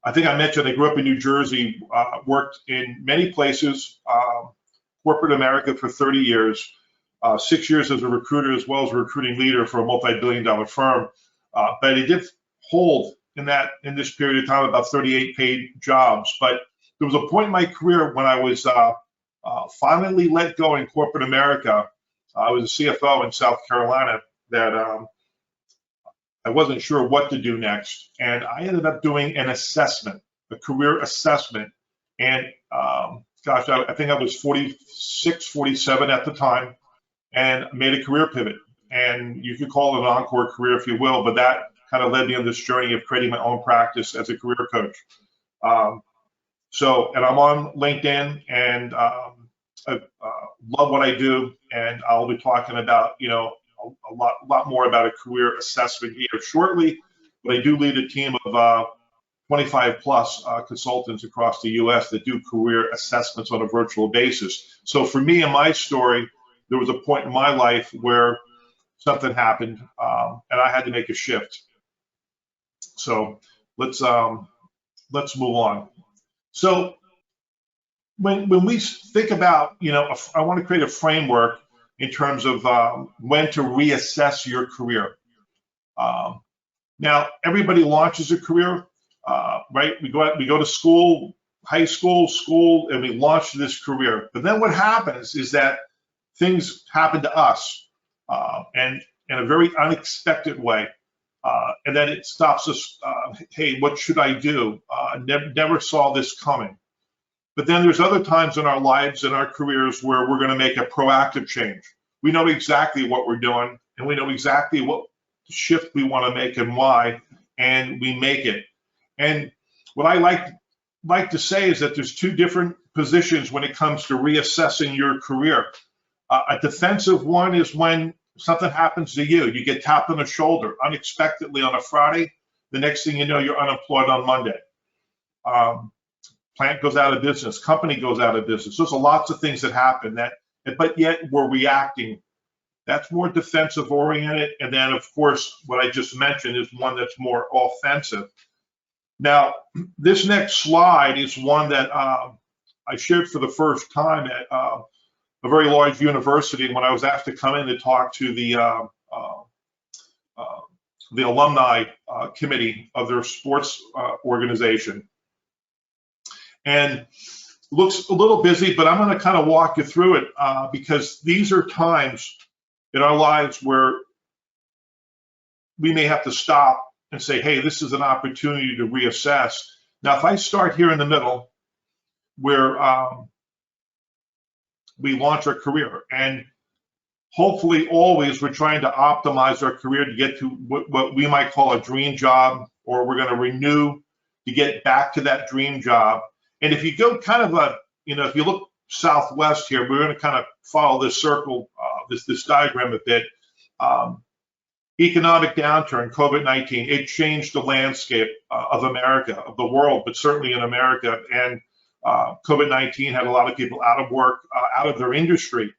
I think I mentioned I grew up in New Jersey, worked in many places, corporate America for 30 years, 6 years as a recruiter as well as a recruiting leader for a multi-billion-dollar firm. But I did hold in this period of time about 38 paid jobs. But there was a point in my career when I was finally let go in corporate America. I was a CFO in South Carolina that I wasn't sure what to do next. And I ended up doing an assessment, a career assessment. And gosh, I think I was 46, 47 at the time, and made a career pivot. And you could call it an encore career if you will, but that kind of led me on this journey of creating my own practice as a career coach. And I'm on LinkedIn, and I love what I do, and I'll be talking about, a lot more about a career assessment here shortly. But I do lead a team of 25 plus consultants across the U.S. that do career assessments on a virtual basis. So for me and my story, there was a point in my life where something happened, and I had to make a shift. So let's move on. So when we think about, I want to create a framework in terms of when to reassess your career. Now, everybody launches a career, right? We go to school, high school, and we launch this career. But then what happens is that things happen to us, and in a very unexpected way. And then it stops us, hey, what should I do? Never saw this coming. But then there's other times in our lives, in our careers, where we're going to make a proactive change. We know exactly what we're doing, and we know exactly what shift we want to make and why, and we make it. And what I like to say is that there's two different positions when it comes to reassessing your career. A defensive one is when something happens to you. You get tapped on the shoulder unexpectedly on a Friday. The next thing you know, you're unemployed on Monday. Plant goes out of business. Company goes out of business. There's lots of things that happen but yet we're reacting. That's more defensive oriented. And then, of course, what I just mentioned is one that's more offensive. Now, this next slide is one that I shared for the first time at a very large university when I was asked to come in to talk to the alumni committee of their sports organization. And looks a little busy, but I'm going to kind of walk you through it because these are times in our lives where we may have to stop and say, hey, this is an opportunity to reassess. Now, if I start here in the middle where we launch our career, and hopefully always we're trying to optimize our career to get to what we might call a dream job, or we're going to renew to get back to that dream job. And if you go kind of if you look southwest here, we're going to kind of follow this circle, this diagram a bit. Economic downturn, COVID-19, it changed the landscape of America, of the world, but certainly in America. And COVID-19 had a lot of people out of work, out of their industry.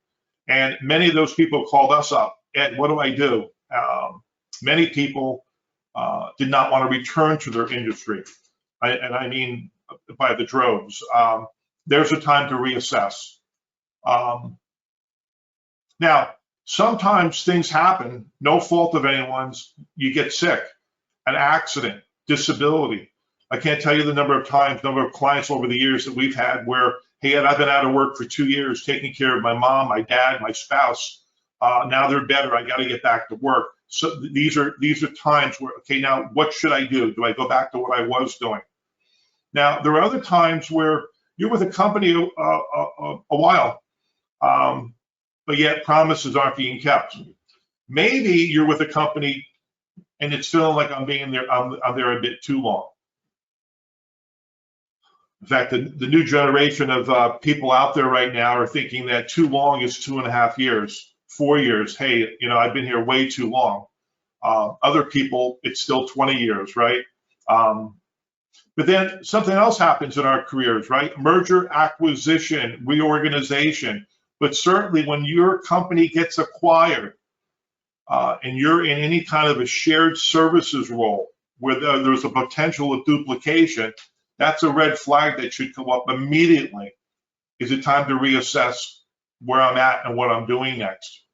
And many of those people called us up. Ed, what do I do? Many people did not want to return to their industry. I mean by the droves. There's a time to reassess. Now, sometimes things happen, no fault of anyone's. You get sick, an accident, disability. I can't tell you the number of clients over the years that we've had where, hey, Ed, I've been out of work for 2 years taking care of my mom, my dad, my spouse. Now they're better. I got to get back to work. So these are times where, okay, now what should I do? Do I go back to what I was doing? Now, there are other times where you're with a company a while, but yet promises aren't being kept. Maybe you're with a company and it's feeling like I'm there a bit too long. In fact, the new generation of people out there right now are thinking that too long is 2.5 years, 4 years. Hey, I've been here way too long. Other people, it's still 20 years, right? But then something else happens in our careers, right? Merger, acquisition, reorganization. But certainly when your company gets acquired and you're in any kind of a shared services role where there's a potential of duplication, that's a red flag that should come up immediately. Is it time to reassess where I'm at and what I'm doing next?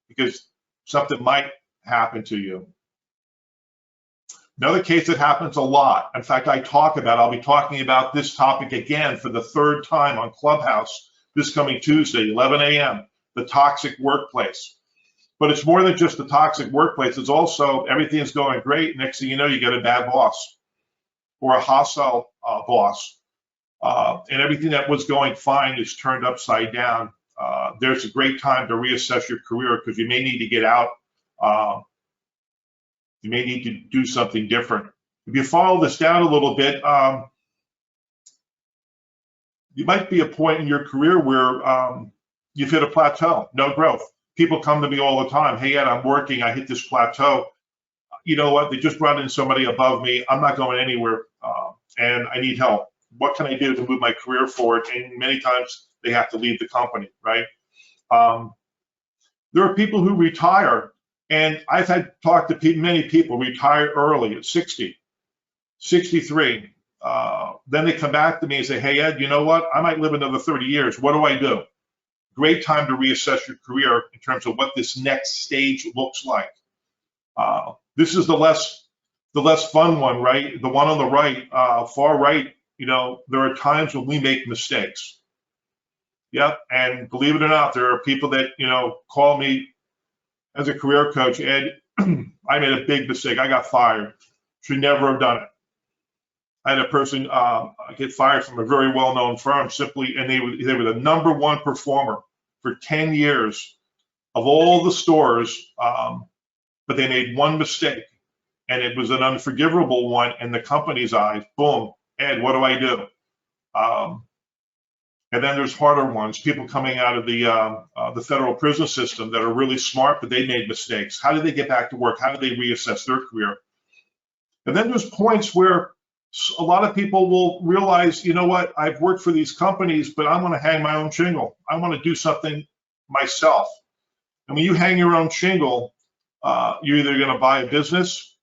Because something might happen to you. Another case that happens a lot, in fact, I'll be talking about this topic again for the third time on Clubhouse this coming Tuesday, 11 a.m., the toxic workplace. But it's more than just the toxic workplace. It's also everything's going great. Next thing you know, you get a bad boss or a hostile boss. And everything that was going fine is turned upside down. There's a great time to reassess your career because you may need to get out. You may need to do something different. If you follow this down a little bit, you might be at a point in your career where you've hit a plateau, no growth. People come to me all the time. Hey, Ed, I'm working. I hit this plateau. You know what? They just brought in somebody above me. I'm not going anywhere, and I need help. What can I do to move my career forward? And many times they have to leave the company, right? There are people who retire, and I've had talked to many people retire early at 60, 63. Then they come back to me and say, hey, Ed, you know what? I might live another 30 years. What do I do? Great time to reassess your career in terms of what this next stage looks like. This is the less fun one, right? The one on the right, far right. You know, there are times when we make mistakes. Yep, and believe it or not, there are people that call me as a career coach. Ed, I made a big mistake. I got fired. Should never have done it. I had a person get fired from a very well-known firm simply, and they were the #1 performer for 10 years of all the stores, but they made one mistake, and it was an unforgivable one in the company's eyes. Boom, Ed, what do I do? And then there's harder ones, people coming out of the federal prison system that are really smart, but they made mistakes. How do they get back to work? How do they reassess their career? And then there's points where a lot of people will realize, you know what, I've worked for these companies, but I want to hang my own shingle. I want to do something myself. And when you hang your own shingle, you're either going to buy a business,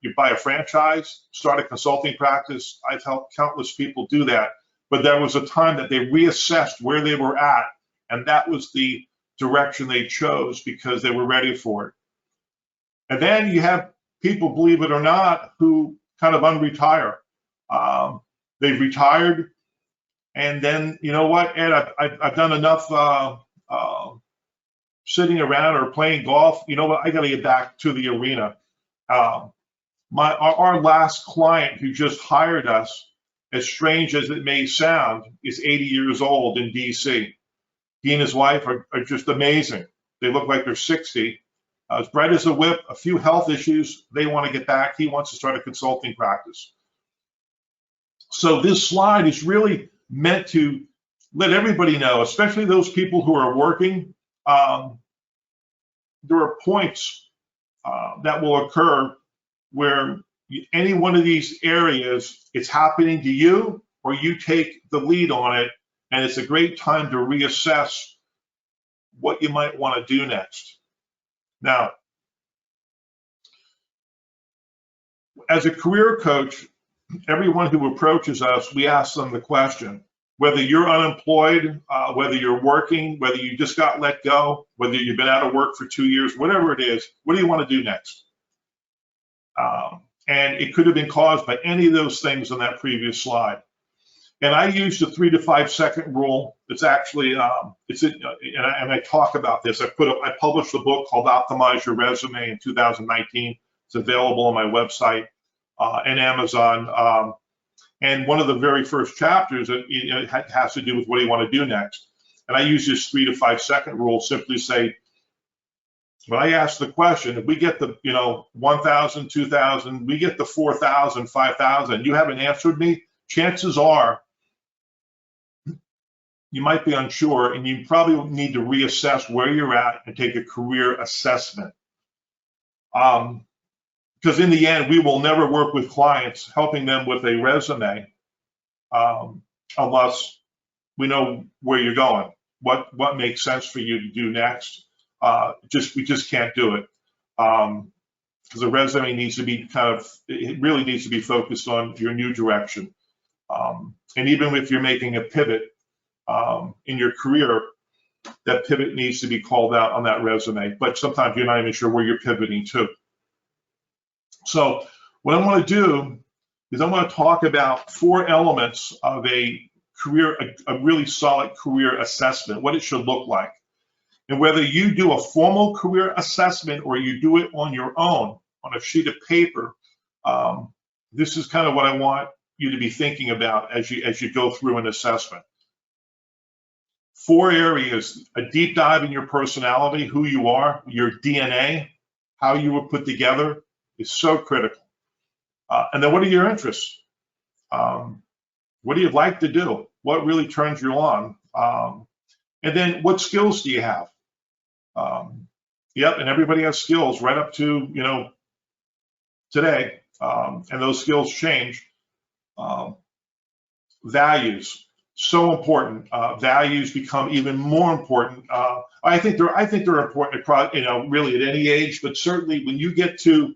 you buy a franchise, start a consulting practice. I've helped countless people do that. But there was a time that they reassessed where they were at, and that was the direction they chose because they were ready for it. And then you have people, believe it or not, who kind of unretire. They've retired, and then, you know what, Ed, I've done enough sitting around or playing golf. You know what, I got to get back to the arena. Our last client who just hired us, as strange as it may sound, is 80 years old in DC. He and his wife are just amazing. They look like they're 60. As bright as a whip, a few health issues. They want to get back. He wants to start a consulting practice. So this slide is really meant to let everybody know, especially those people who are working, there are points that will occur where any one of these areas, it's happening to you, or you take the lead on it, and it's a great time to reassess what you might want to do next. Now, as a career coach, everyone who approaches us, we ask them the question, whether you're unemployed, whether you're working, whether you just got let go, whether you've been out of work for 2 years, whatever it is, what do you want to do next? And it could have been caused by any of those things on that previous slide. And I use the 3 to 5 second rule. It's actually, and I talk about this. I published a book called Optimize Your Resume in 2019. It's available on my website and Amazon. And one of the very first chapters has to do with what do you want to do next. And I use this 3 to 5 second rule, simply say, when I ask the question, if we get the 1,000, 2,000, we get the 4,000, 5,000, you haven't answered me, chances are you might be unsure, and you probably need to reassess where you're at and take a career assessment. Because in the end, we will never work with clients helping them with a resume unless we know where you're going, what makes sense for you to do next. We just can't do it because the resume needs to be it really needs to be focused on your new direction. And even if you're making a pivot in your career, that pivot needs to be called out on that resume. But sometimes you're not even sure where you're pivoting to. So what I want to do is I want to talk about 4 elements of a career, a really solid career assessment, what it should look like. And whether you do a formal career assessment or you do it on your own, on a sheet of paper, this is kind of what I want you to be thinking about as you go through an assessment. 4 areas: a deep dive in your personality, who you are, your DNA, how you were put together is so critical. And then what are your interests? What do you like to do? What really turns you on? And then what skills do you have? Yep, and everybody has skills right up to, today, and those skills change. Values, so important. Values become even more important. I think they're important across, really at any age, but certainly when you get to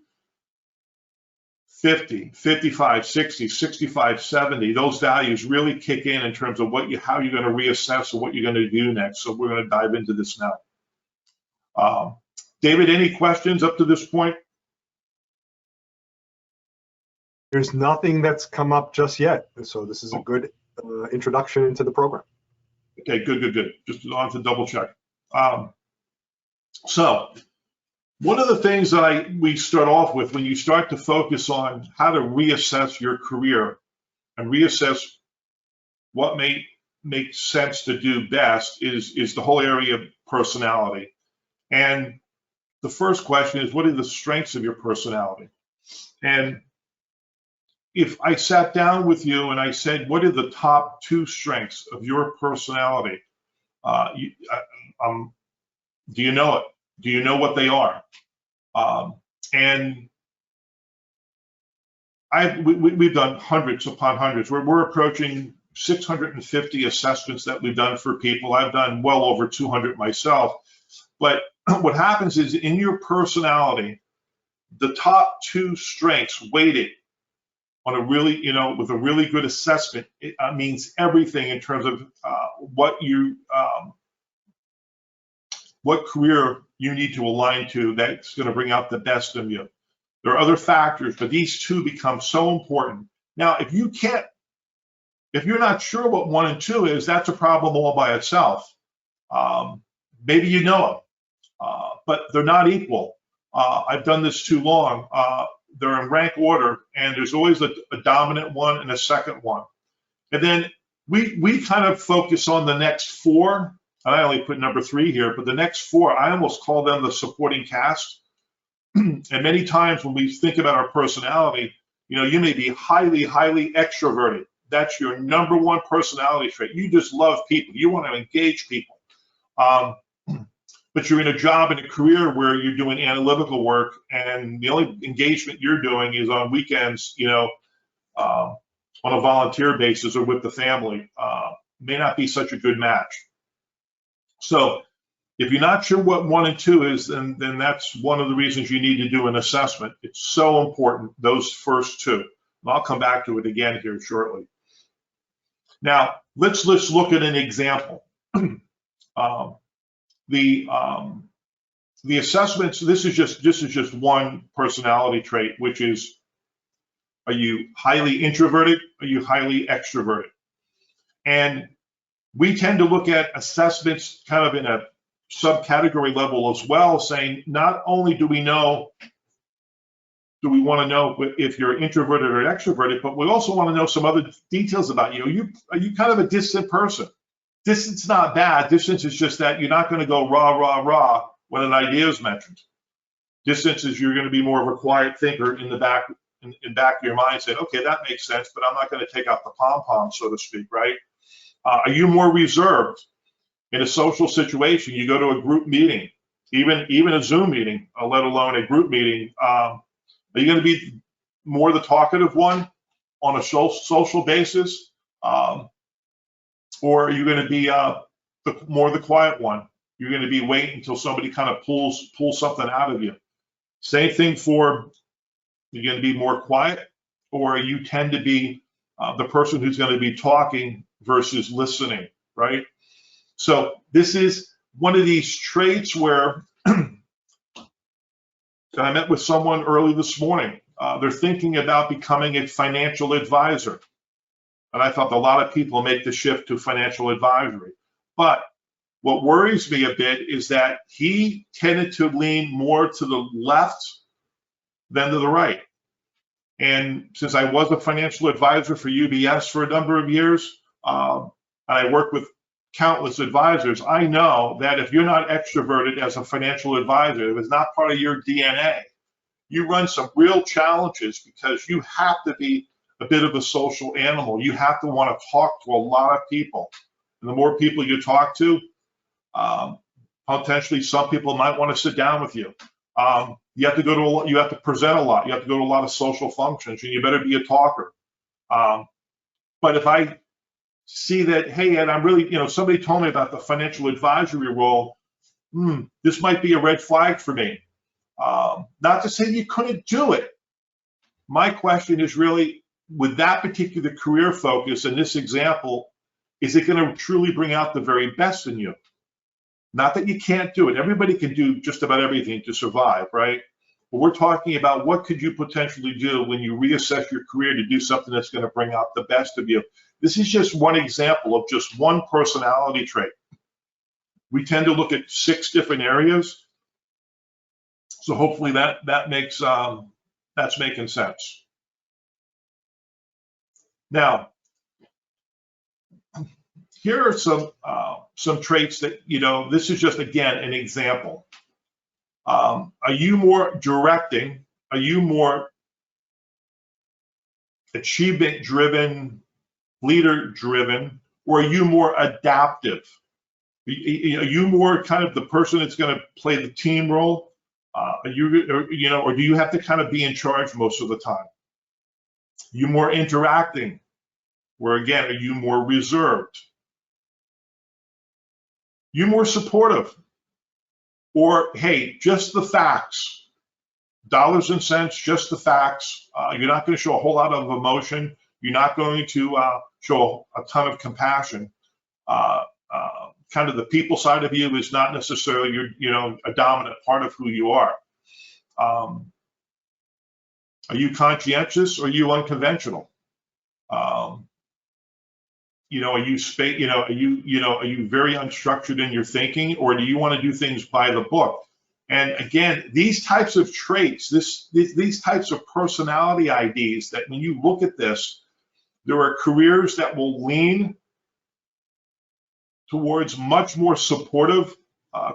50, 55, 60, 65, 70, those values really kick in terms of how you're going to reassess or what you're going to do next. So we're going to dive into this now. David, any questions up to this point? There's nothing that's come up just yet. So this is a good introduction into the program. Okay, good. Just on to double check. So one of the things that we start off with when you start to focus on how to reassess your career and reassess what may make sense to do best is the whole area of personality. And the first question is, what are the strengths of your personality? And if I sat down with you and I said, what are the top 2 strengths of your personality? Do you know it? Do you know what they are? And we've done hundreds upon hundreds. We're approaching 650 assessments that we've done for people. I've done well over 200 myself. But what happens is in your personality, the top 2 strengths weighted on a really, with a really good assessment, it means everything in terms of what career you need to align to that's going to bring out the best in you. There are other factors, but these 2 become so important. Now, if you're not sure what 1 and 2 is, that's a problem all by itself. Maybe you know them, but they're not equal. I've done this too long. They're in rank order, and there's always a dominant one and a second one. And then we kind of focus on the next 4. I only put number 3 here, but the next 4, I almost call them the supporting cast. And many times when we think about our personality, you may be highly, highly extroverted. That's your number 1 personality trait. You just love people. You want to engage people. But you're in a job and a career where you're doing analytical work, and the only engagement you're doing is on weekends, on a volunteer basis or with the family. May not be such a good match. So if you're not sure what 1 and 2 is, then that's one of the reasons you need to do an assessment. It's so important, those first 2. And I'll come back to it again here shortly. Now, let's look at an example. The assessments, this is just one personality trait, which is, are you highly introverted? Are you highly extroverted? And we tend to look at assessments kind of in a subcategory level as well, saying not only do we want to know if you're introverted or extroverted, but we also want to know some other details about you. Are you kind of a distant person? Distance is not bad. Distance is just that you're not going to go rah when an idea is mentioned. Distance is you're going to be more of a quiet thinker in the back of your mind, saying, okay, that makes sense, but I'm not going to take out the pom-pom, so to speak, right? Are you more reserved in a social situation? You go to a group meeting, even a Zoom meeting, let alone a group meeting. Are you going to be more the talkative one on a social basis? Or are you going to be more the quiet one? You're going to be waiting until somebody kind of pulls something out of you. Same thing for, you're going to be more quiet, or you tend to be the person who's going to be talking versus listening, right? So this is one of these traits where I met with someone early this morning. They're thinking about becoming a financial advisor. And I thought a lot of people make the shift to financial advisory. But what worries me a bit is that he tended to lean more to the left than to the right. And since I was a financial advisor for UBS for a number of years, and I work with countless advisors, I know that if you're not extroverted as a financial advisor, if it's not part of your DNA, you run some real challenges because you have to be a bit of a social animal. You have to want to talk to a lot of people. And the more people you talk to, potentially some people might want to sit down with you. You have to go to a lot, you have to present a lot. You have to go to a lot of social functions, and you better be a talker. But if I see that, hey, Ed, I'm really, somebody told me about the financial advisory role, this might be a red flag for me. Not to say you couldn't do it. My question is really, with that particular career focus in this example, is it going to truly bring out the very best in you? Not that you can't do it. Everybody can do just about everything to survive, right? But we're talking about what could you potentially do when you reassess your career to do something that's going to bring out the best of you. This is just one example of just one personality trait. We tend to look at 6 different areas. So hopefully that makes that's making sense. Now, here are some traits that, this is just, again, an example. Are you more directing? Are you more achievement-driven, leader-driven, or are you more adaptive? Are you more kind of the person that's going to play the team role? Or do you have to kind of be in charge most of the time? You more interacting, where again, are you more reserved? You more supportive, or hey, just the facts, dollars and cents, just the facts. You're not going to show a whole lot of emotion. You're not going to show a ton of compassion. Kind of the people side of you is not necessarily a dominant part of who you are. Are you conscientious or are you unconventional? Are you are you very unstructured in your thinking, or do you want to do things by the book? And again, these types of traits, these types of personality IDs, that when you look at this, there are careers that will lean towards much more supportive,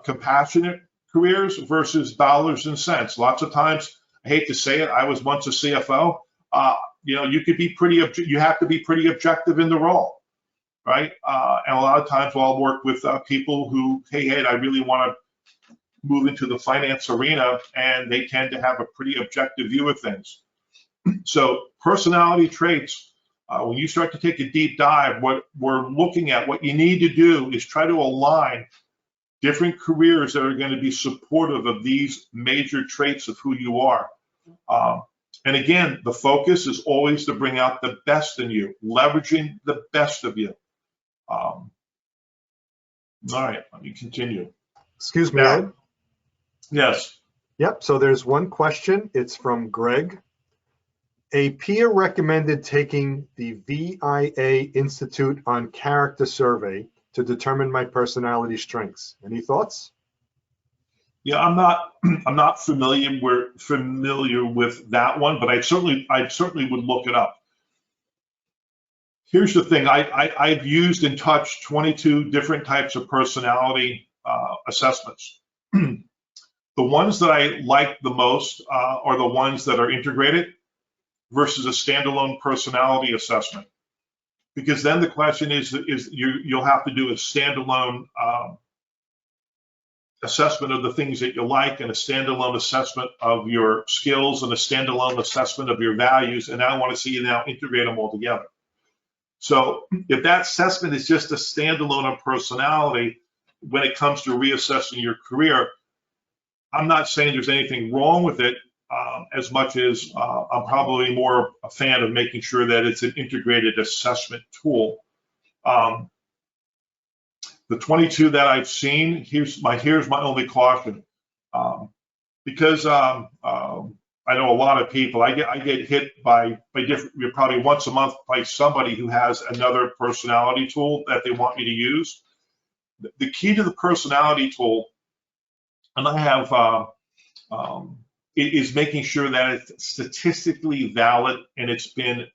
compassionate careers versus dollars and cents. Lots of times, I hate to say it, I was once a CFO. You could be you have to be pretty objective in the role, right? And a lot of times I'll work with people who, hey, Ed, I really want to move into the finance arena, and they tend to have a pretty objective view of things. So personality traits, when you start to take a deep dive, what we're looking at, what you need to do is try to align different careers that are going to be supportive of these major traits of who you are. And again, the focus is always to bring out the best in you, leveraging the best of you. All right, let me continue. Excuse me, Ed? Yes. Yep, so there's one question. It's from Greg. A peer recommended taking the VIA Institute on Character Survey to determine my personality strengths. Any thoughts? Yeah, I'm not familiar with that one, but I certainly would look it up. Here's the thing: I've used and touched 22 different types of personality assessments. The ones that I like the most are the ones that are integrated versus a standalone personality assessment, because then the question is you'll have to do a standalone assessment of the things that you like, and a standalone assessment of your skills, and a standalone assessment of your values, and I want to see you now integrate them all together. So if that assessment is just a standalone on personality, when it comes to reassessing your career, I'm not saying there's anything wrong with it, as much as I'm probably more a fan of making sure that it's an integrated assessment tool. The 22 that I've seen, here's my only caution. Because I know a lot of people, I get hit by different, probably once a month by somebody who has another personality tool that they want me to use. The key to the personality tool, and I have, is making sure that it's statistically valid and it's been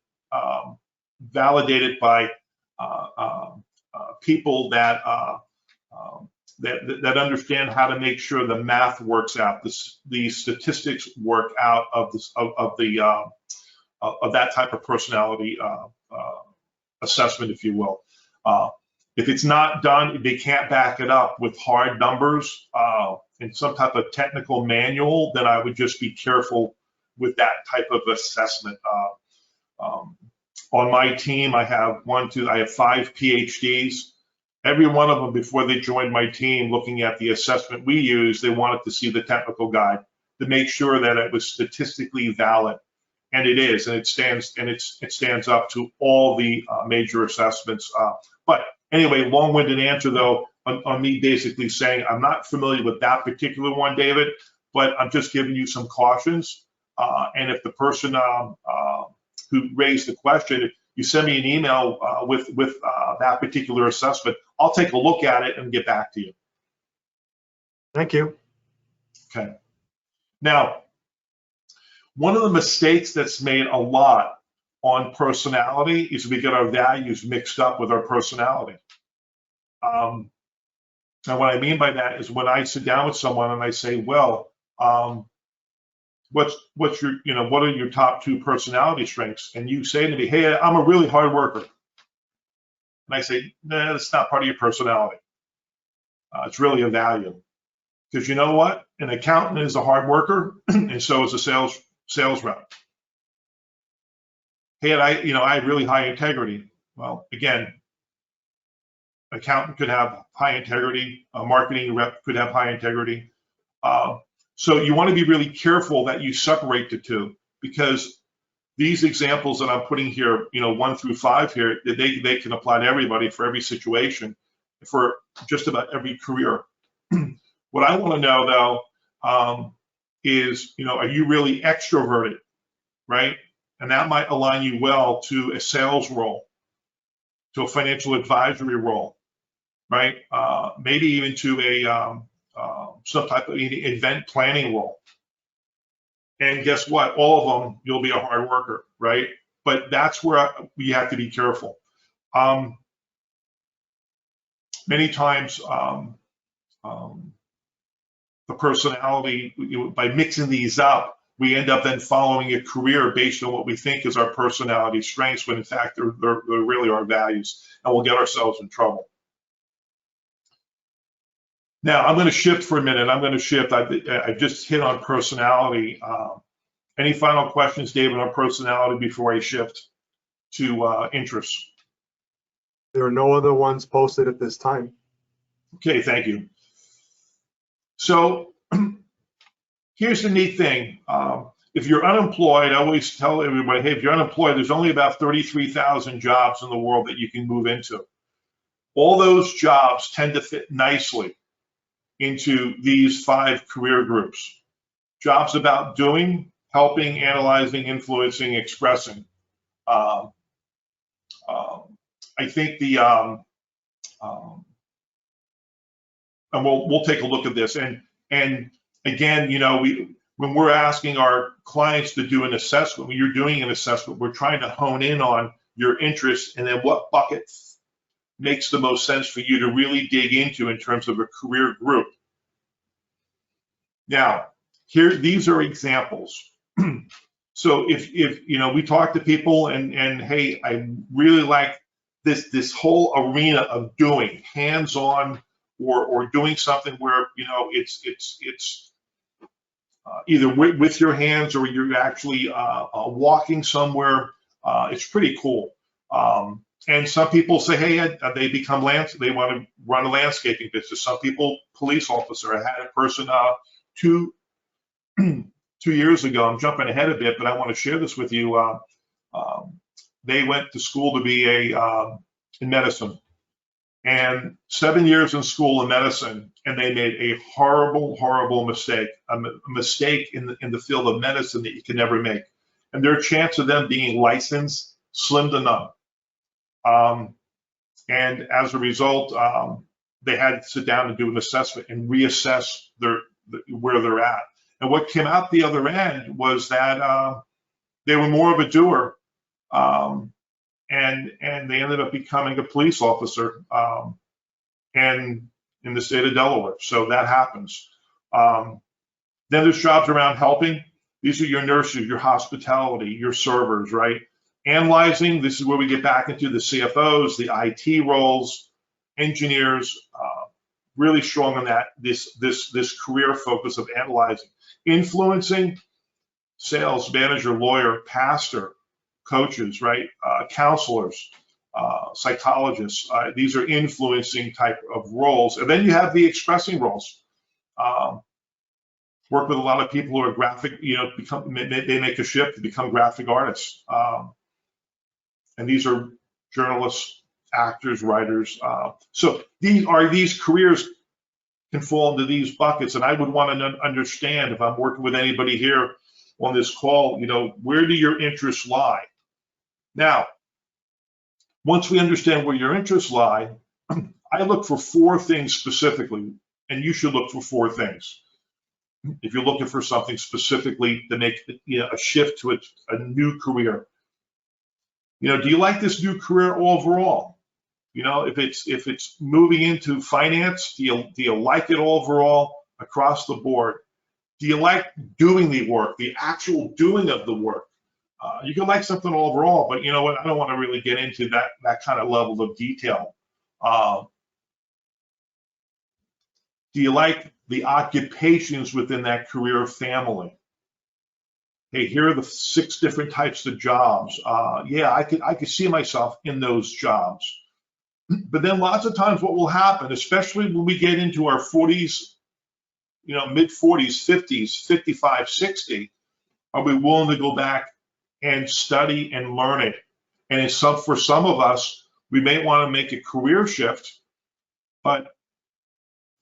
validated by people that that understand how to make sure the math works out, the statistics work out of this of that type of personality assessment, if you will. If it's not done, they can't back it up with hard numbers in some type of technical manual, then I would just be careful with that type of assessment. On my team, I have 5 PhDs. Every one of them, before they joined my team, looking at the assessment we use, they wanted to see the technical guide to make sure that it was statistically valid, and it is, and it stands up to all the major assessments. But anyway, long-winded answer though on me basically saying I'm not familiar with that particular one, David, but I'm just giving you some cautions. And if the person who raised the question, you send me an email with that particular assessment, I'll take a look at it and get back to you. Thank you. Okay. Now, one of the mistakes that's made a lot on personality is we get our values mixed up with our personality. And what I mean by that is when I sit down with someone and I say, well, what's your, what are your top 2 personality strengths? And you say to me, hey, I'm a really hard worker. And I say, nah, that's not part of your personality. It's really a value. Because you know what? An accountant is a hard worker, and so is a sales rep. Hey, I have really high integrity. Well, again, accountant could have high integrity. A marketing rep could have high integrity. So you want to be really careful that you separate the 2, because these examples that I'm putting here, 1 through 5 here, they can apply to everybody for every situation, for just about every career. What I want to know though is, are you really extroverted, right? And that might align you well to a sales role, to a financial advisory role, right? Maybe even to a some type of event planning role. And guess what? All of them, you'll be a hard worker, right? But that's where we have to be careful. Many times, the personality, by mixing these up, we end up then following a career based on what we think is our personality strengths, when in fact they're really our values, and we'll get ourselves in trouble. Now, I'm going to shift for a minute. I just hit on personality. Any final questions, David, on personality before I shift to interests? There are no other ones posted at this time. Okay, thank you. So here's the neat thing. If you're unemployed, I always tell everybody, hey, if you're unemployed, there's only about 33,000 jobs in the world that you can move into. All those jobs tend to fit nicely into these 5 career groups. Jobs about doing, helping, analyzing, influencing, expressing. I think and we'll take a look at this. And again, when we're asking our clients to do an assessment, when you're doing an assessment, we're trying to hone in on your interests and then what bucket makes the most sense for you to really dig into in terms of a career group. Now, these are examples. So if we talk to people and hey, I really like this whole arena of doing hands-on or doing something where it's either with your hands or you're actually walking somewhere. It's pretty cool. And some people say, hey, they they want to run a landscaping business. Some people, police officer. I had a person 2 2 years ago, I'm jumping ahead a bit, but I want to share this with you. They went to school to be in medicine, and 7 years in school in medicine, and they made a horrible, horrible mistake, a mistake in the field of medicine that you can never make. And their chance of them being licensed, slim to none. And as a result, they had to sit down and do an assessment and reassess where they're at. And what came out the other end was that they were more of a doer, and they ended up becoming a police officer, and in the state of Delaware. So that happens. Then there's jobs around helping. These are your nurses, your hospitality, your servers, right? Analyzing. This is where we get back into the CFOs, the IT roles, engineers. Really strong on that. This career focus of analyzing. Influencing, sales, manager, lawyer, pastor, coaches, right? Counselors, psychologists. These are influencing type of roles. And then you have the expressing roles. Work with a lot of people who are graphic, they make a shift to become graphic artists. And these are journalists, actors, writers. So these careers can fall into these buckets, and I would want to understand, if I'm working with anybody here on this call, where do your interests lie? Now, once we understand where your interests lie, I look for 4 things specifically, and you should look for 4 things. If you're looking for something specifically to make a shift to a new career, do you like this new career overall? If it's moving into finance, do you like it overall across the board? Do you like doing the work, the actual doing of the work? You can like something overall, but you know what? I don't want to really get into that kind of level of detail. Do you like the occupations within that career family? Hey, here are the 6 different types of jobs. Yeah, I could see myself in those jobs. But then lots of times what will happen, especially when we get into our 40s, mid 40s, 50s, 55, 60, are we willing to go back and study and learn it? And for some of us, we may want to make a career shift, but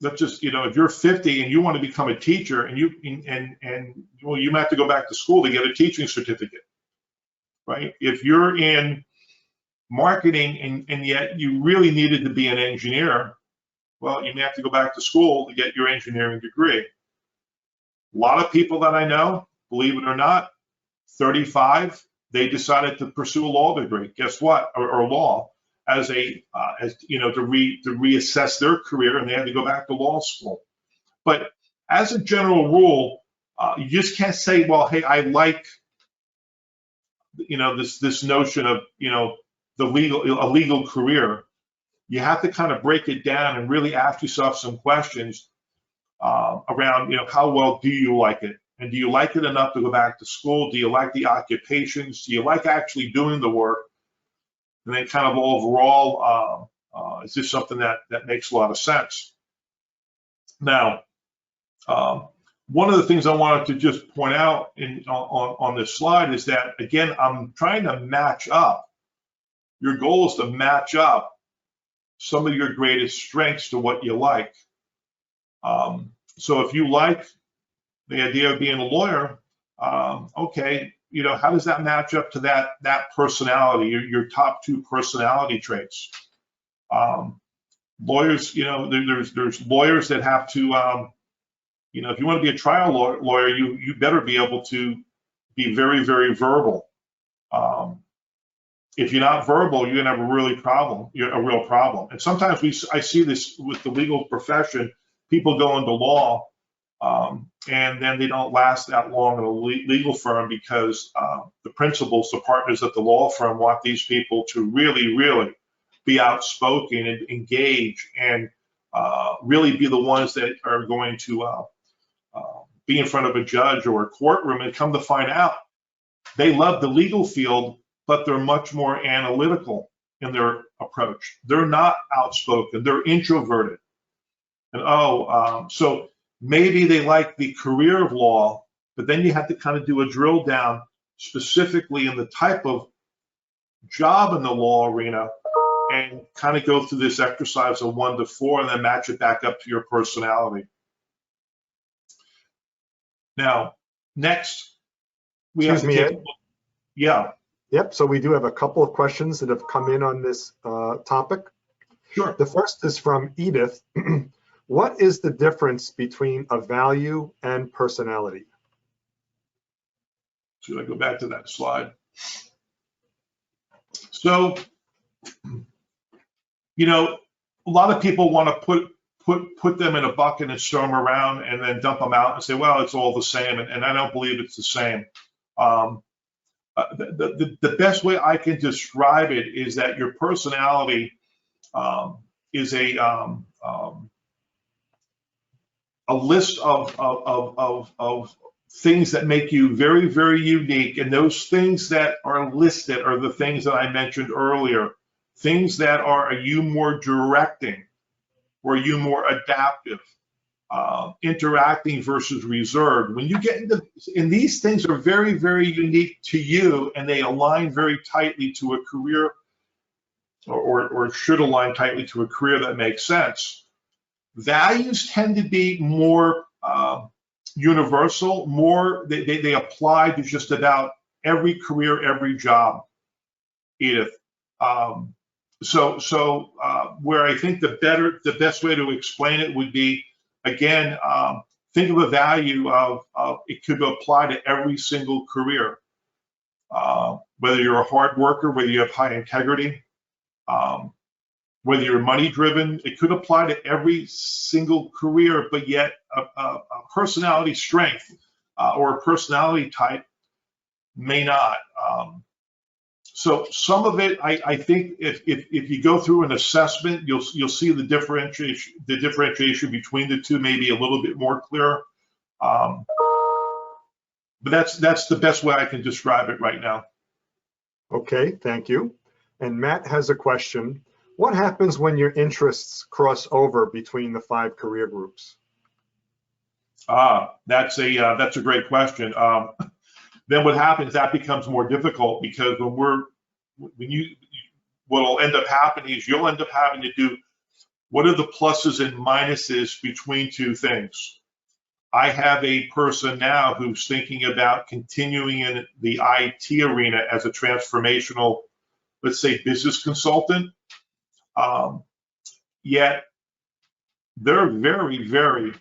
let's just, if you're 50 and you want to become a teacher, and you might have to go back to school to get a teaching certificate, right? If you're in marketing and yet you really needed to be an engineer, well, you may have to go back to school to get your engineering degree. A lot of people that I know, believe it or not, 35, they decided to pursue a law degree. Guess what? Or law as to reassess their career, and they had to go back to law school. But as a general rule, you just can't say, well, hey, I like, this notion of, a legal career. You have to kind of break it down and really ask yourself some questions around, how well do you like it? And do you like it enough to go back to school? Do you like the occupations? Do you like actually doing the work? And then kind of overall, is this something that makes a lot of sense? Now, one of the things I wanted to just point out on this slide is that, again, I'm trying to match up. Your goal is to match up some of your greatest strengths to what you like. So if you like the idea of being a lawyer, okay, how does that match up to that personality, your top 2 personality traits? Lawyers, there's lawyers that have to, if you want to be a trial lawyer, you better be able to be very, very verbal. If you're not verbal, you're gonna have a real problem. And sometimes I see this with the legal profession. People go into law, and then they don't last that long in a legal firm because the principals, the partners at the law firm, want these people to really, really be outspoken and engage, and really be the ones that are going to be in front of a judge or a courtroom. And come to find out, they love the legal field, but they're much more analytical in their approach. They're not outspoken, they're introverted. And so maybe they like the career of law, but then you have to kind of do a drill down specifically in the type of job in the law arena and kind of go through this exercise of 1 to 4 and then match it back up to your personality. Now, next, we have to take a look. Yeah. Yep, so we do have a couple of questions that have come in on this topic. Sure. The first is from Edith. What is the difference between a value and personality? Should I go back to that slide? So, a lot of people want to put them in a bucket and throw them around and then dump them out and say, well, it's all the same. And I don't believe it's the same. The best way I can describe it is that your personality is a list of things that make you very, very unique. And those things that are listed are the things that I mentioned earlier. Things that are you more directing, or you more adaptive, interacting versus reserved. When you get and these things are very, very unique to you, and they align very tightly to a career, or should align tightly to a career that makes sense. Values tend to be more universal, they apply to just about every career, every job, Edith. So where I think the best way to explain it would be, again, think of a value of it could apply to every single career, whether you're a hard worker, whether you have high integrity, whether you're money driven. It could apply to every single career, but yet a personality strength or a personality type may not. So some of it, I think, if you go through an assessment, you'll see the differentiation between the two, maybe a little bit more clear. But that's the best way I can describe it right now. Okay, thank you. And Matt has a question. What happens when your interests cross over between the 5 career groups? That's a great question. Then what happens, that becomes more difficult, because what'll end up happening is you'll end up having to do, what are the pluses and minuses between 2 things? I have a person now who's thinking about continuing in the IT arena as a transformational, let's say, business consultant. Yet they're very, very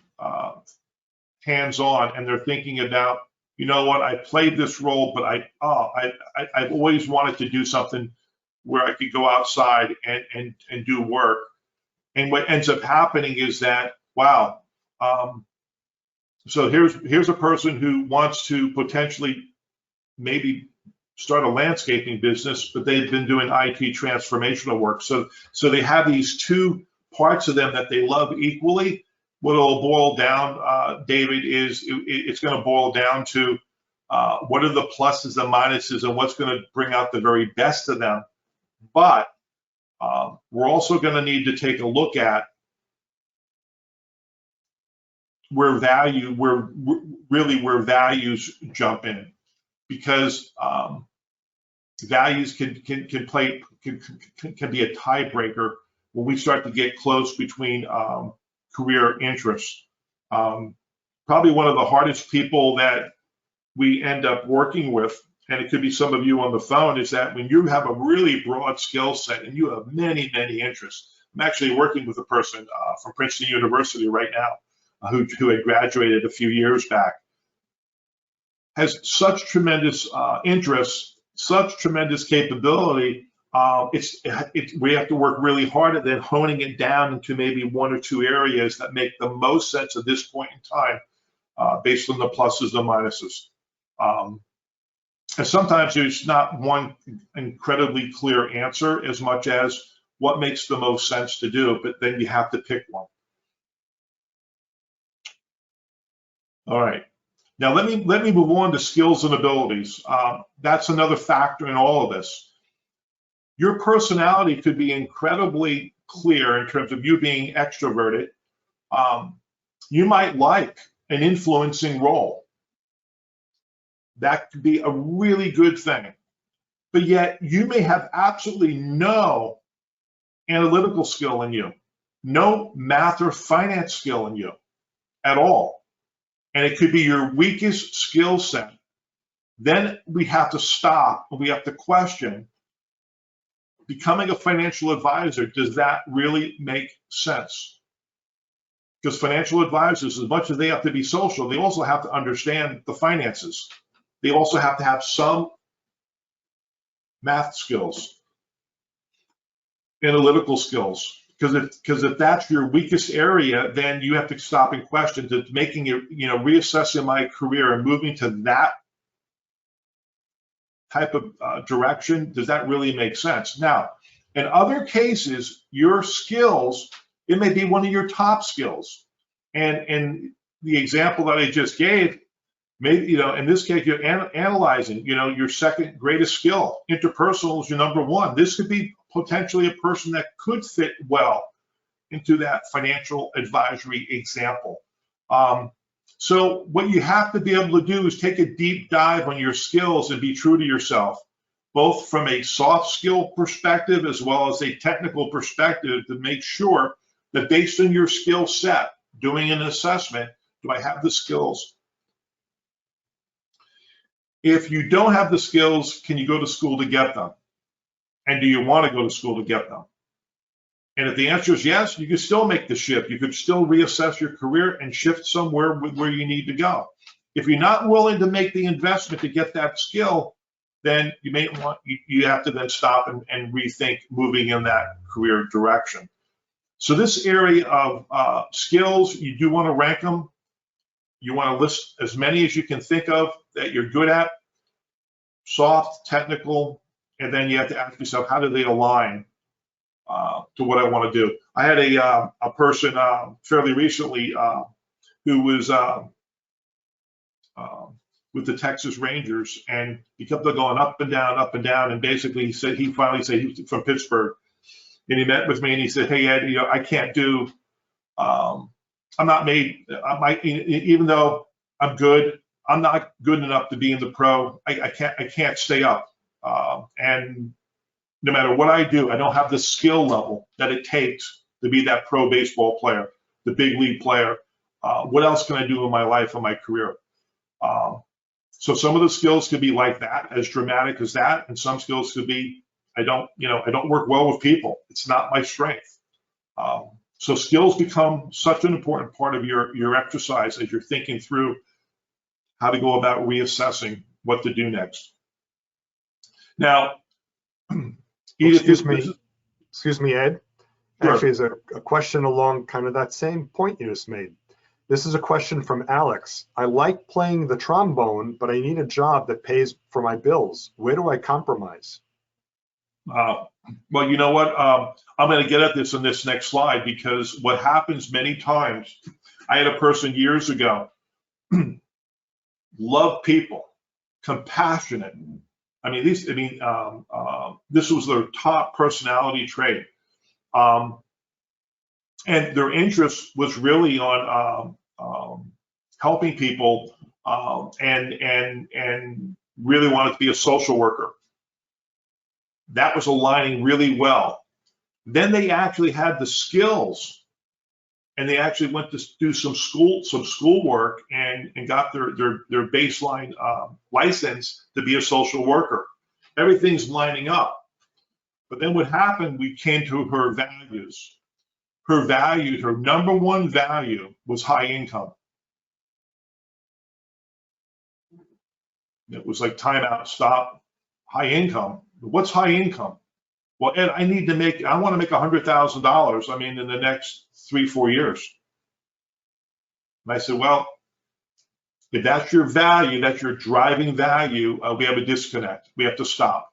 hands-on, and they're thinking about, you know what, I played this role, but I've always wanted to do something where I could go outside and do work. And what ends up happening is that, wow, so here's a person who wants to potentially maybe start a landscaping business, but they've been doing IT transformational work. So they have these 2 parts of them that they love equally. What it'll boil down, David, is it's going to boil down to what are the pluses and minuses, and what's going to bring out the very best of them. But we're also going to need to take a look at where values jump in, because values can be a tiebreaker when we start to get close between career interests. Probably one of the hardest people that we end up working with, and it could be some of you on the phone, is that when you have a really broad skill set and you have many, many interests. I'm actually working with a person from Princeton University right now who had graduated a few years back, has such tremendous interests, such tremendous capability. We have to work really hard at then honing it down into maybe 1 or 2 areas that make the most sense at this point in time, based on the pluses and minuses. And sometimes there's not one incredibly clear answer as much as what makes the most sense to do, but then you have to pick one. All right. Now let me move on to skills and abilities. That's another factor in all of this. Your personality could be incredibly clear in terms of you being extroverted. You might like an influencing role. That could be a really good thing. But yet you may have absolutely no analytical skill in you, no math or finance skill in you at all. And it could be your weakest skill set. Then we have to stop and we have to question, becoming a financial advisor, does that really make sense? Because financial advisors, as much as they have to be social, they also have to understand the finances. They also have to have some math skills, analytical skills. Because if that's your weakest area, then you have to stop and question, to making it, reassessing my career and moving to that type of direction, does that really make sense? Now, in other cases, your skills, it may be one of your top skills. And the example that I just gave, maybe, in this case, you're analyzing, your second greatest skill. Interpersonal is your number one. This could be potentially a person that could fit well into that financial advisory example. So what you have to be able to do is take a deep dive on your skills and be true to yourself, both from a soft skill perspective as well as a technical perspective, to make sure that based on your skill set, doing an assessment, do I have the skills? If you don't have the skills, can you go to school to get them? And do you want to go to school to get them? And if the answer is yes, you can still make the shift. You could still reassess your career and shift somewhere where you need to go. If you're not willing to make the investment to get that skill, then you have to then stop and rethink moving in that career direction. So this area of skills, you do want to rank them. You want to list as many as you can think of that you're good at, soft, technical, and then you have to ask yourself, how do they align to what I want to do? I had a person fairly recently who was with the Texas Rangers, and he kept going up and down, and basically he finally said he was from Pittsburgh, and he met with me and he said, hey Ed, I can't do, I'm not made, even though I'm good, I'm not good enough to be in the pro. I can't stay up, and no matter what I do, I don't have the skill level that it takes to be that pro baseball player, the big league player. What else can I do in my life and my career? So some of the skills could be like that, as dramatic as that, and some skills could be, I don't work well with people. It's not my strength. So skills become such an important part of your exercise as you're thinking through how to go about reassessing what to do next. Now, excuse me, Ed. Sure. Actually, there's a question along kind of that same point you just made. This is a question from Alex. I like playing the trombone, but I need a job that pays for my bills. Where do I compromise? Well, you know what? I'm going to get at this in this next slide, because what happens many times, I had a person years ago, love people, compassionate. I mean, this was their top personality trait. And their interest was really on helping people, and really wanted to be a social worker. That was aligning really well. Then they actually had the skills, and they actually went to do some school work and got their baseline license to be a social worker. Everything's lining up. But then what happened, we came to her values. Her number one value was high income. It was like time out, stop, high income. What's high income? Well, Ed, I want to make $100,000, I mean, in the next 3-4 years. And I said, well, if that's your value, that's your driving value, we have a disconnect. We have to stop.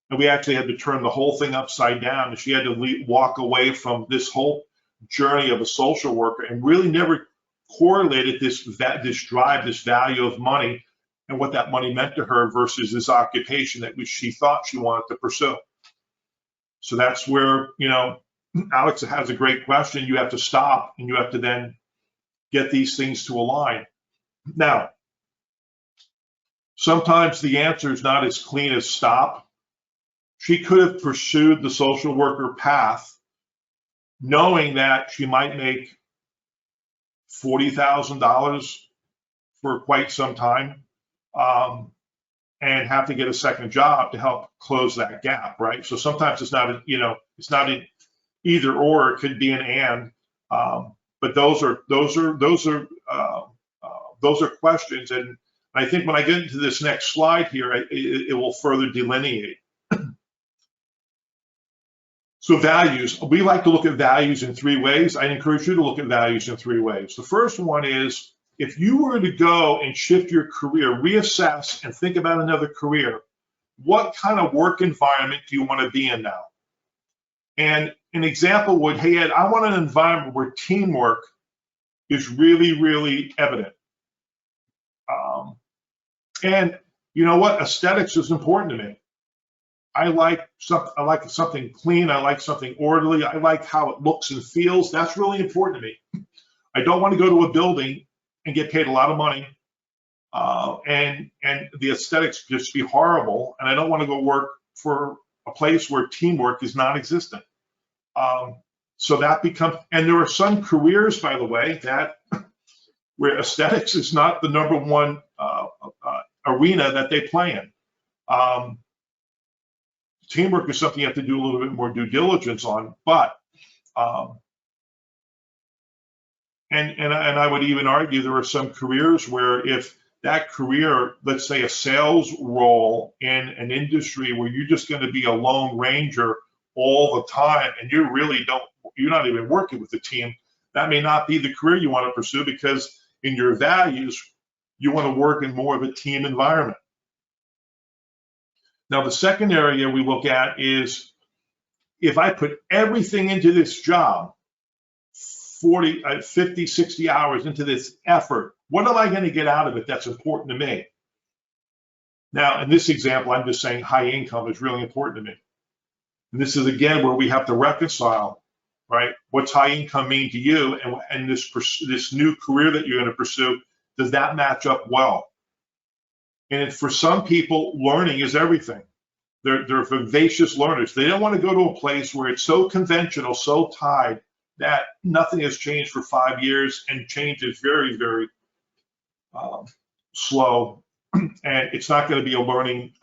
And we actually had to turn the whole thing upside down. And she had to walk away from this whole journey of a social worker, and really never correlated this drive, this value of money, and what that money meant to her versus this occupation that she thought she wanted to pursue. So that's where, Alex has a great question. You have to stop, and you have to then get these things to align. Now, Sometimes the answer is not as clean as stop. She could have pursued the social worker path, knowing that she might make $40,000 for quite some time, and have to get a second job to help close that gap, right? So sometimes it's not, it's not an either or, it could be an and. But those are questions, and I think when I get into this next slide here, it will further delineate. So values, we like to look at values in 3 ways. I encourage you to look at values in 3 ways. The first one is, if you were to go and shift your career, reassess and think about another career, what kind of work environment do you want to be in now? And an example would, hey, Ed, I want an environment where teamwork is really, really evident. And you know what? Aesthetics is important to me. I like something clean. I like something orderly. I like how it looks and feels. That's really important to me. I don't want to go to a building and get paid a lot of money, and the aesthetics just be horrible. And I don't want to go work for a place where teamwork is non-existent. So that becomes, and there are some careers, by the way, that where aesthetics is not the #1 arena that they play in. Teamwork is something you have to do a little bit more due diligence on, but and I would even argue there are some careers where if that career, let's say a sales role in an industry where you're just going to be a lone ranger all the time and you're not even working with the team, that may not be the career you want to pursue, because in your values, you want to work in more of a team environment. Now, the second area we look at is, if I put everything into this job, 40, 50, 60 hours into this effort, what am I going to get out of it that's important to me? Now, in this example, I'm just saying high income is really important to me. And this is, again, where we have to reconcile, right? What's high income mean to you? And this new career that you're going to pursue, does that match up well? And for some people, learning is everything. They're vivacious learners. They don't want to go to a place where it's so conventional, so tied, that nothing has changed for 5 years, and change is very, very slow, and it's not going to be a learning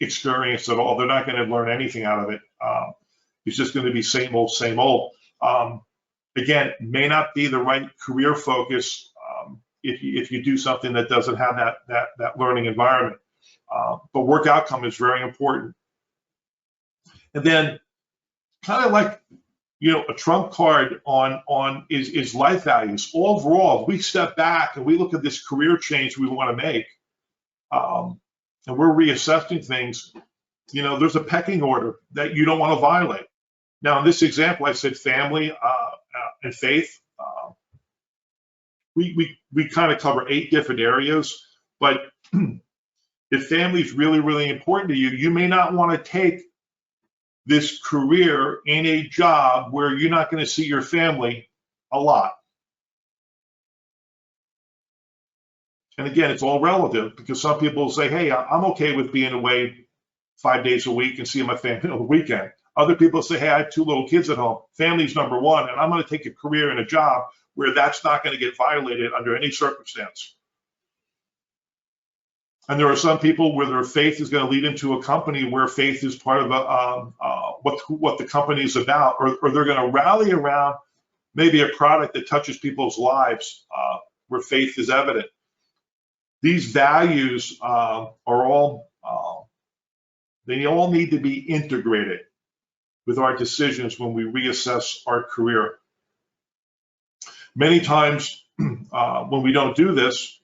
experience at all. They're not going to learn anything out of it. It's just going to be same old, same old. Again, may not be the right career focus if you do something that doesn't have that learning environment. But work outcome is very important. And then, kind of like, a trump card on is life values. Overall, if we step back and we look at this career change we want to make, and we're reassessing things, there's a pecking order that you don't want to violate. Now, in this example, I said family and faith. We kind of cover 8 different areas, but if family is really, really important to you, you may not want to take this career in a job where you're not going to see your family a lot. And again, it's all relative, because some people say, hey, I'm okay with being away 5 days a week and seeing my family on the weekend. Other people say, hey, I have 2 little kids at home. Family's #1, and I'm going to take a career in a job where that's not going to get violated under any circumstance. And there are some people where their faith is going to lead into a company where faith is part of what the company is about, or they're going to rally around maybe a product that touches people's lives where faith is evident. These values are all, they all need to be integrated with our decisions when we reassess our career. Many times when we don't do this,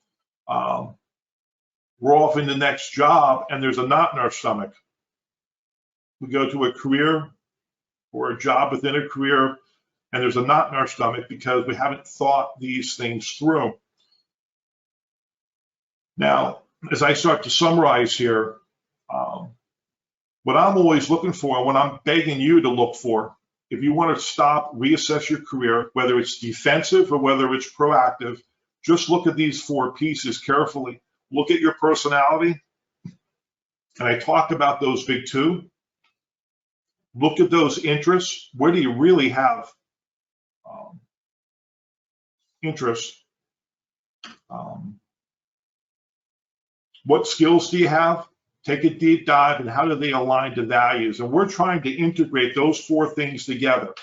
we're off in the next job and there's a knot in our stomach. We go to a career or a job within a career and there's a knot in our stomach because we haven't thought these things through. Now, as I start to summarize here, what I'm always looking for, what I'm begging you to look for, if you want to stop, reassess your career, whether it's defensive or whether it's proactive, just look at these 4 pieces carefully. look at your personality, and I talked about those big two. Look at those interests. Where do you really have interest? What skills do you have? Take a deep dive, and how do they align to values? And we're trying to integrate those four things together.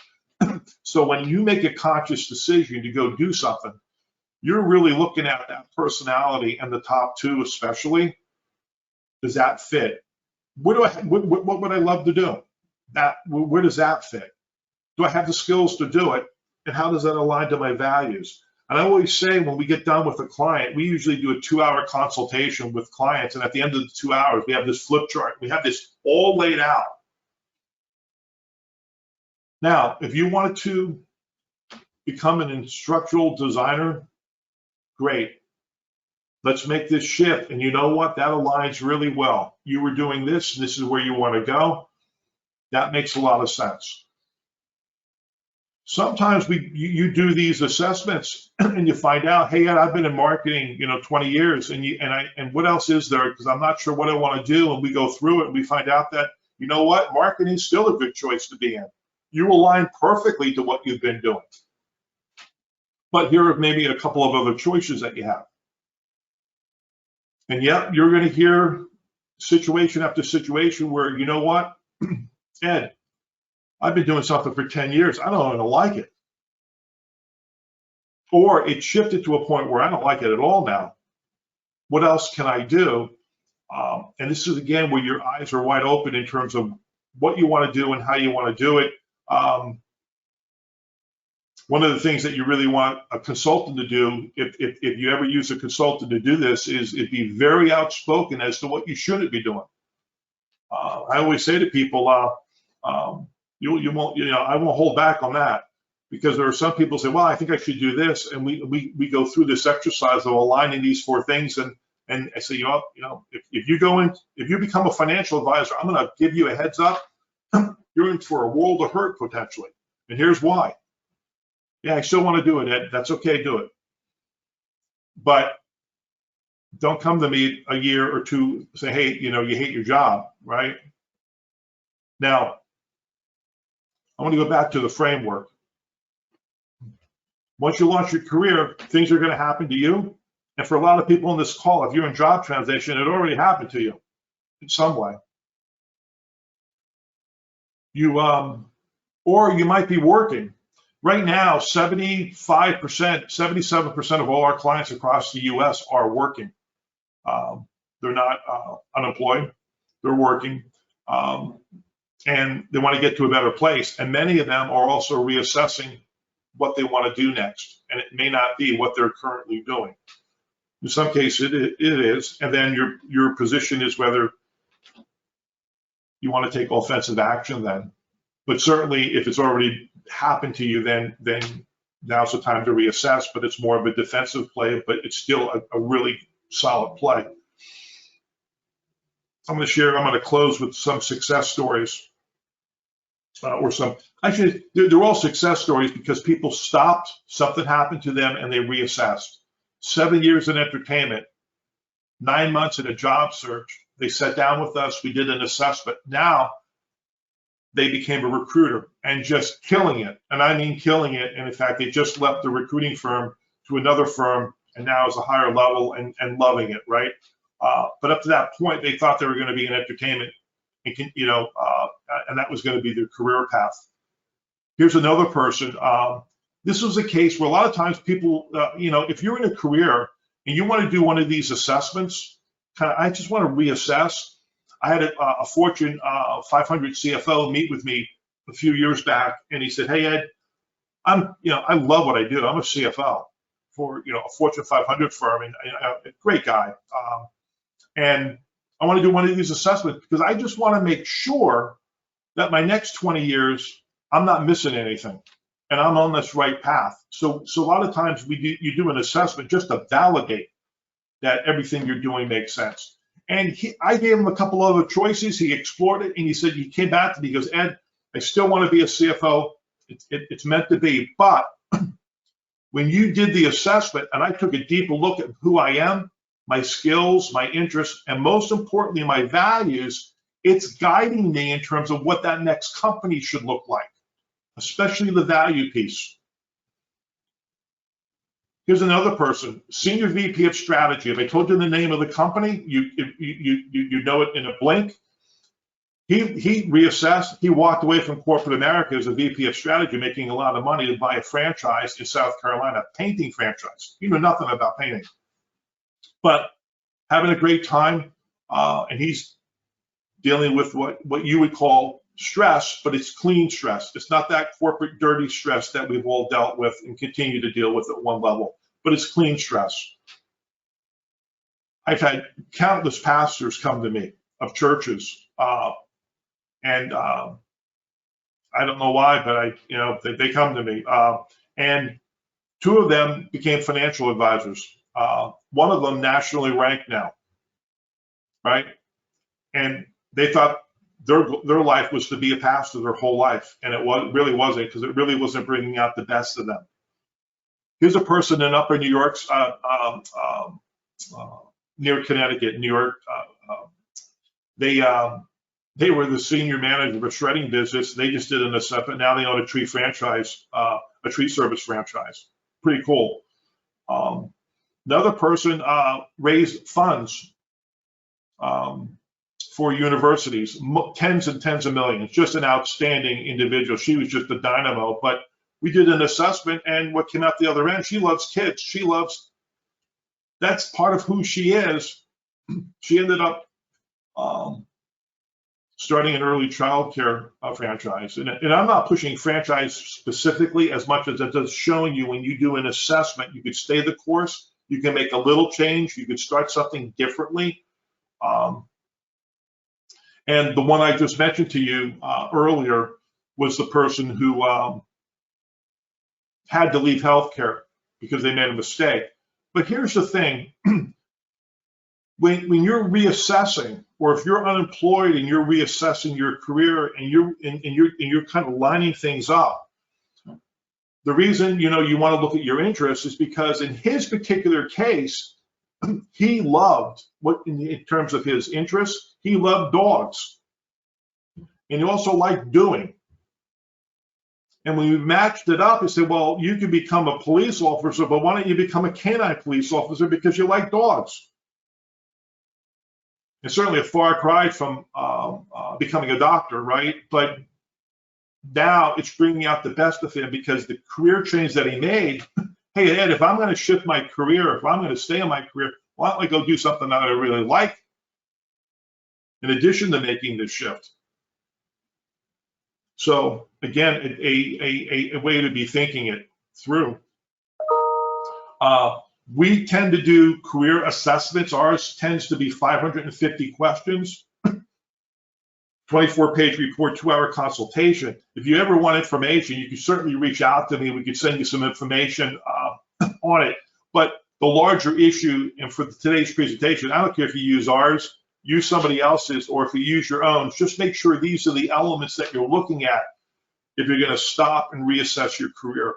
So when you make a conscious decision to go do something, you're really looking at that personality and the top two especially. Does that fit? What would I love to do? Where does that fit? Do I have the skills to do it? And how does that align to my values? And I always say, when we get done with a client, we usually do a 2-hour consultation with clients. And at the end of the 2 hours, we have this flip chart. We have this all laid out. Now, if you wanted to become an instructional designer, great. Let's make this shift. And you know what? That aligns really well. You were doing this. This is where you want to go. That makes a lot of sense. Sometimes you do these assessments and you find out, hey, I've been in marketing, 20 years, and what else is there? Because I'm not sure what I want to do. And we go through it and we find out that, you know what, marketing is still a good choice to be in. You align perfectly to what you've been doing. But here are maybe a couple of other choices that you have. And yet you're going to hear situation after situation where, you know what, Ed, I've been doing something for 10 years. I don't even like it. Or it shifted to a point where I don't like it at all now. What else can I do? And this is, again, where your eyes are wide open in terms of what you want to do and how you want to do it. One of the things that you really want a consultant to do, if you ever use a consultant to do this, is be very outspoken as to what you shouldn't be doing. I always say to people, you won't, I won't hold back on that, because there are some people who say, well, I think I should do this, and we go through this exercise of aligning these four things, and I say, if you become a financial advisor, I'm going to give you a heads up. You're in for a world of hurt potentially, and here's why. Yeah, I still want to do it, Ed. That's okay, do it. But don't come to me a year or two, say, hey, you hate your job, right? Now, I want to go back to the framework. Once you launch your career, things are going to happen to you. And for a lot of people in this call, if you're in job transition, it already happened to you in some way. Or you might be working. Right now, 75%, 77% of all our clients across the US are working. They're not unemployed, they're working. And they want to get to a better place. And many of them are also reassessing what they want to do next. And it may not be what they're currently doing. In some cases, it is. And then your position is whether you want to take offensive action then. But certainly, if it's already happened to you, then now's the time to reassess. But it's more of a defensive play, but it's still a really solid play. I'm going to close with some success stories. Actually, they're all success stories because people stopped, something happened to them, and they reassessed. 7 years in entertainment, 9 months in a job search. They sat down with us, we did an assessment. Now they became a recruiter and just killing it. And I mean killing it. And in fact, they just left the recruiting firm to another firm and now is a higher level and loving it, right? But up to that point, they thought they were going to be in entertainment, and that was going to be their career path. Here's another person. This was a case where a lot of times people, if you're in a career and you want to do one of these assessments, I just want to reassess. I had a Fortune 500 CFO meet with me a few years back, and he said, "Hey Ed, I love what I do. I'm a CFO for a Fortune 500 firm, and a great guy. And I want to do one of these assessments because I just want to make sure that my next 20 years I'm not missing anything, and I'm on this right path. So a lot of times you do an assessment just to validate that everything you're doing makes sense." And I gave him a couple other choices. He explored it, and he said, he came back to me, he goes, "Ed, I still want to be a CFO. It's meant to be. But when you did the assessment and I took a deeper look at who I am my skills, my interests, and most importantly, my values, it's guiding me in terms of what that next company should look like, especially the value piece. Here's another person, Senior VP of Strategy. If I told you the name of the company, you know it in a blink. He reassessed. He walked away from corporate America as a VP of Strategy, making a lot of money to buy a franchise in South Carolina, painting franchise. He knew nothing about painting, but having a great time. And he's dealing with what you would call stress, but it's clean stress. It's not that corporate dirty stress that we've all dealt with and continue to deal with at one level, but it's clean stress. I've had countless pastors come to me of churches, and I don't know why, but they come to me, and two of them became financial advisors. One of them nationally ranked now, right? And they thought their life was to be a pastor their whole life, and really wasn't, because it really wasn't bringing out the best of them. Here's a person in Upper New York, near Connecticut, New York. They were the senior manager of a shredding business. They just did an assessment. Now they own a tree franchise, a tree service franchise. Pretty cool. Another person raised funds for universities, tens and tens of millions, just an outstanding individual. She was just a dynamo, but we did an assessment, and what came out the other end, she loves kids. That's part of who she is. She ended up starting an early childcare franchise. And I'm not pushing franchise specifically as much as it does showing you when you do an assessment, you could stay the course, you can make a little change, you could start something differently. And the one I just mentioned to you earlier was the person who had to leave healthcare because they made a mistake. But here's the thing, when you're reassessing, or if you're unemployed and you're reassessing your career and you're kind of lining things up, the reason you want to look at your interests is because in his particular case, he loved in terms of his interests, he loved dogs, and he also liked doing. And when we matched it up, he said, well, you could become a police officer, but why don't you become a canine police officer because you like dogs? It's certainly a far cry from becoming a doctor, right? But now it's bringing out the best of him because the career change that he made, hey, Ed, if I'm going to shift my career, if I'm going to stay in my career, why don't I go do something that I really like in addition to making this shift? So again, a way to be thinking it through. We tend to do career assessments. Ours tends to be 550 questions, 24-page report, 2-hour consultation. If you ever want information, you can certainly reach out to me. We could send you some information on it. But the larger issue, and for today's presentation, I don't care if you use ours, use somebody else's, or if you use your own, just make sure these are the elements that you're looking at if you're going to stop and reassess your career.